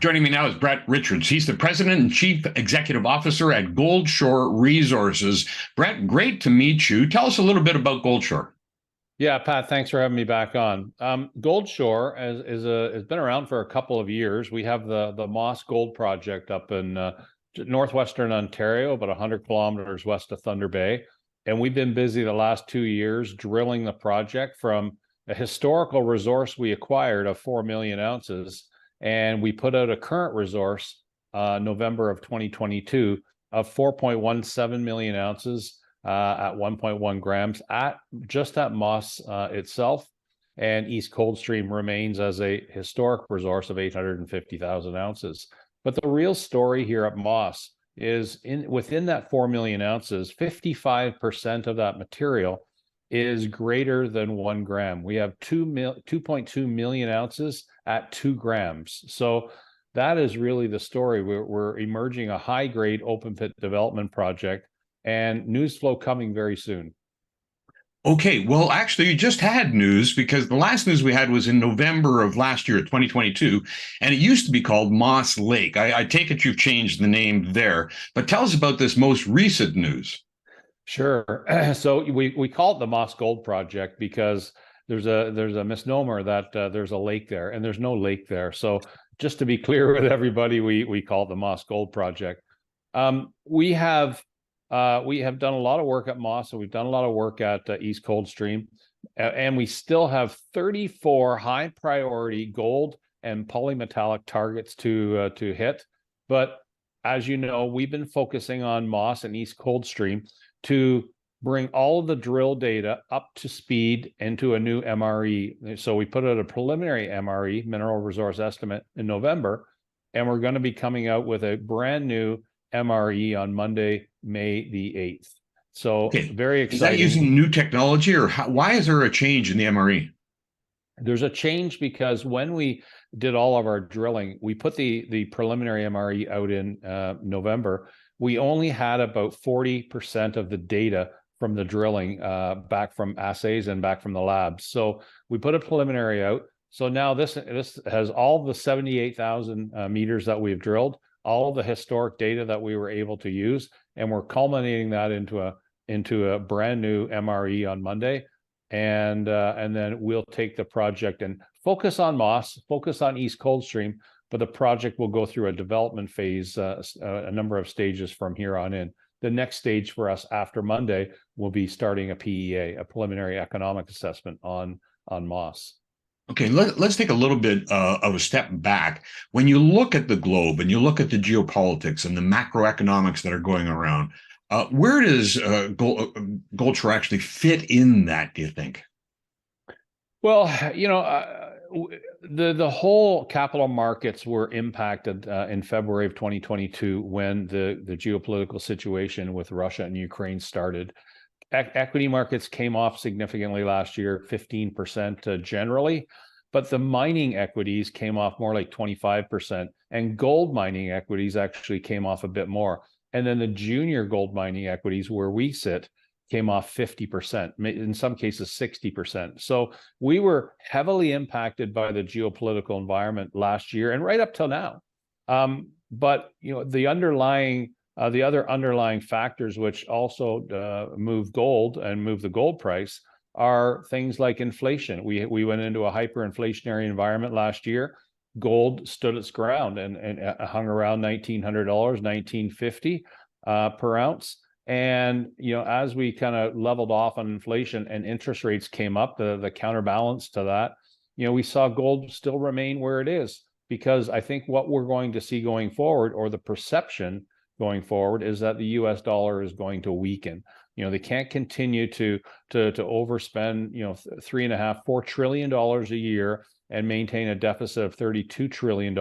Joining me now is Brett Richards. He's the president and chief executive officer at Goldshore Resources. Brett, great to meet you. Tell us a little bit about Goldshore. Yeah, Pat, thanks for having me back on. Goldshore has been around for a couple of years. We have the Moss Gold Project up in northwestern Ontario, about 100 kilometers west of Thunder Bay. And we've been busy the last 2 years drilling the project from a historical resource we acquired of 4 million ounces. And we put out a current resource, November of 2022, of 4.17 million ounces at 1.1 grams at Moss itself. And East Coldstream remains as a historic resource of 850,000 ounces. But the real story here at Moss is within that 4 million ounces, 55% of that material is greater than 1 gram. We have 2.2 million ounces at 2 grams. So that is really the story. We're emerging a high-grade open pit development project, and news flow coming very soon. Okay, well, actually, you just had news because the last news we had was in November of last year, 2022, and it used to be called Moss Lake. I take it you've changed the name there, but tell us about this most recent news. Sure. So we call it the Moss Gold Project because there's a misnomer that there's a lake there, and there's no lake there. So just to be clear with everybody, we call it the Moss Gold Project. We have done a lot of work at Moss, and we've done a lot of work at East Coldstream, and we still have 34 high priority gold and polymetallic targets to hit. But as you know, we've been focusing on Moss and East Coldstream to bring all of the drill data up to speed into a new MRE. So we put out a preliminary MRE, mineral resource estimate, in November, and we're going to be coming out with a brand new MRE on Monday, May the 8th. So Okay. very exciting. Is that using new technology, or why is there a change in the MRE? There's a change because when we did all of our drilling, we put the preliminary MRE out in November. We only had about 40% of the data from the drilling back from assays and back from the labs. So we put a preliminary out. So now this has all the 78,000 meters that we've drilled, all the historic data that we were able to use, and we're culminating that into a brand new MRE on Monday. And then we'll take the project and focus on Moss, focus on East Coldstream, but the project will go through a development phase, a number of stages from here on in. The next stage for us after Monday will be starting a PEA, a preliminary economic assessment on Moss. Okay, let's take a little bit of a step back. When you look at the globe and you look at the geopolitics and the macroeconomics that are going around, where does Goldshore actually fit in that, do you think? Well, the whole capital markets were impacted in February of 2022 when the geopolitical situation with Russia and Ukraine started. Equity markets came off significantly last year, 15% generally, but the mining equities came off more like 25%, and gold mining equities actually came off a bit more. And then the junior gold mining equities, where we sit, came off 50%, in some cases 60%. So we were heavily impacted by the geopolitical environment last year and right up till now. But the other underlying factors which also move gold and move the gold price are things like inflation. We went into a hyperinflationary environment last year. Gold stood its ground and hung around $1,900, $1,950 per ounce. And as we kind of leveled off on inflation and interest rates came up, the counterbalance to that, we saw gold still remain where it is, because I think what we're going to see going forward, or the perception going forward, is that the US dollar is going to weaken. They can't continue to overspend, $3.5–4 trillion a year and maintain a deficit of $32 trillion.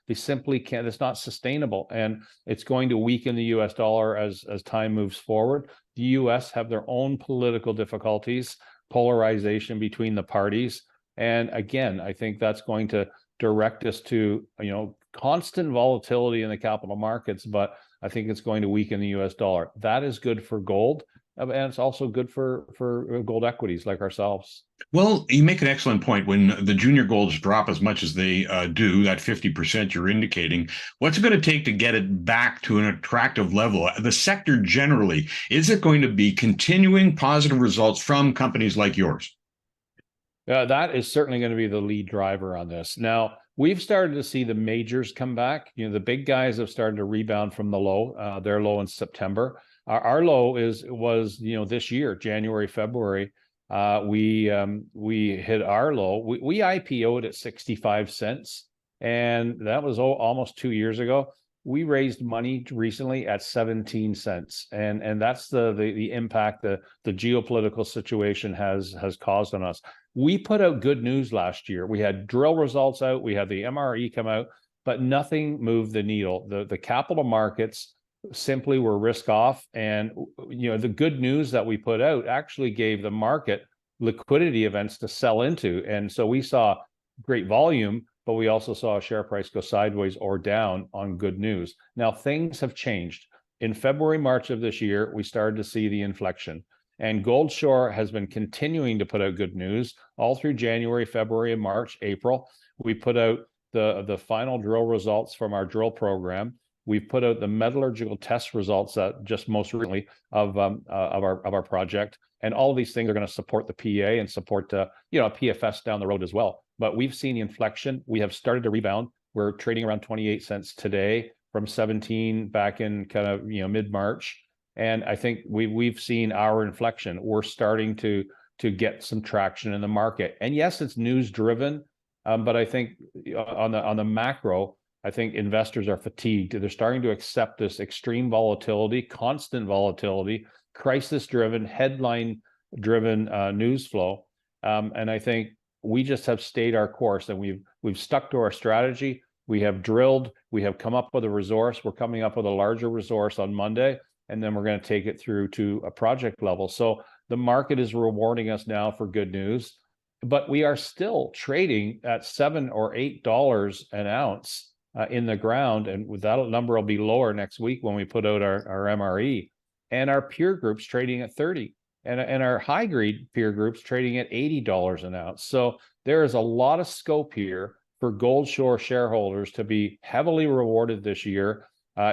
They simply can't. It's not sustainable, and it's going to weaken the US dollar as time moves forward. The US have their own political difficulties, polarization between the parties, and again, I think that's going to direct us to constant volatility in the capital markets, but I think it's going to weaken the US dollar. That is good for gold. and it's also good for gold equities like ourselves. Well, you make an excellent point. When the junior golds drop as much as they do, that 50% you're indicating, what's it going to take to get it back to an attractive level? The sector generally, is it going to be continuing positive results from companies like yours? That is certainly going to be the lead driver on this. Now, we've started to see the majors come back. The big guys have started to rebound from the low, their low in September. Our low was this year, January, February. We hit our low. We IPO'd at 65 cents, and that was almost 2 years ago. We raised money recently at 17 cents, and that's the impact the geopolitical situation has caused on us. We put out good news last year. We had drill results out, we had the MRE come out, but nothing moved the needle. The capital markets simply were risk off, and the good news that we put out actually gave the market liquidity events to sell into, and so we saw great volume, but we also saw a share price go sideways or down on good news. Now, things have changed. In February, March of this year, we started to see the inflection. And Goldshore has been continuing to put out good news all through January, February, and March, April. We put out the final drill results from our drill program. We've put out the metallurgical test results just most recently of our project. And all of these things are going to support the PEA and support PFS down the road as well. But we've seen the inflection. We have started to rebound. We're trading around 28 cents today from 17 back in kind of mid-March. And I think we've seen our inflection. We're starting to get some traction in the market. And yes, it's news driven, but I think on the macro, I think investors are fatigued. They're starting to accept this extreme volatility, constant volatility, crisis driven, headline driven news flow. And I think we just have stayed our course, and we've stuck to our strategy. We have drilled, we have come up with a resource. We're coming up with a larger resource on Monday, and then we're going to take it through to a project level. So the market is rewarding us now for good news, but we are still trading at $7 or $8 an ounce in the ground, and that number will be lower next week when we put out our MRE. And our peer group's trading at 30. And our high grade peer groups trading at $80 an ounce. So there is a lot of scope here for Goldshore shareholders to be heavily rewarded this year,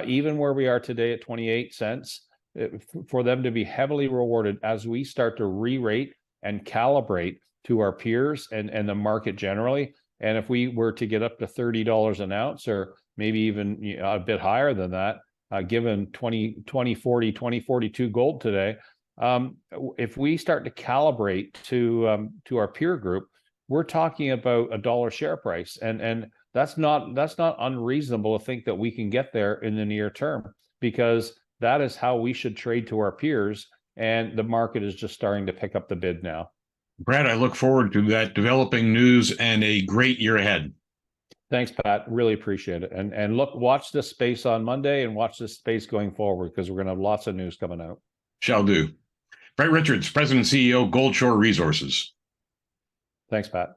even where we are today at 28 cents, for them to be heavily rewarded as we start to re-rate and calibrate to our peers and the market generally. And if we were to get up to $30 an ounce, or maybe even a bit higher than that, given 2040, 2042 gold today, if we start to calibrate to our peer group, we're talking about $1 share price, and that's not unreasonable to think that we can get there in the near term, because that is how we should trade to our peers, and the market is just starting to pick up the bid now. Brad, I look forward to that developing news and a great year ahead. Thanks, Pat. Really appreciate it. And watch this space on Monday, and watch this space going forward, because we're going to have lots of news coming out. Shall do. Brett Richards, President and CEO, Goldshore Resources. Thanks, Pat.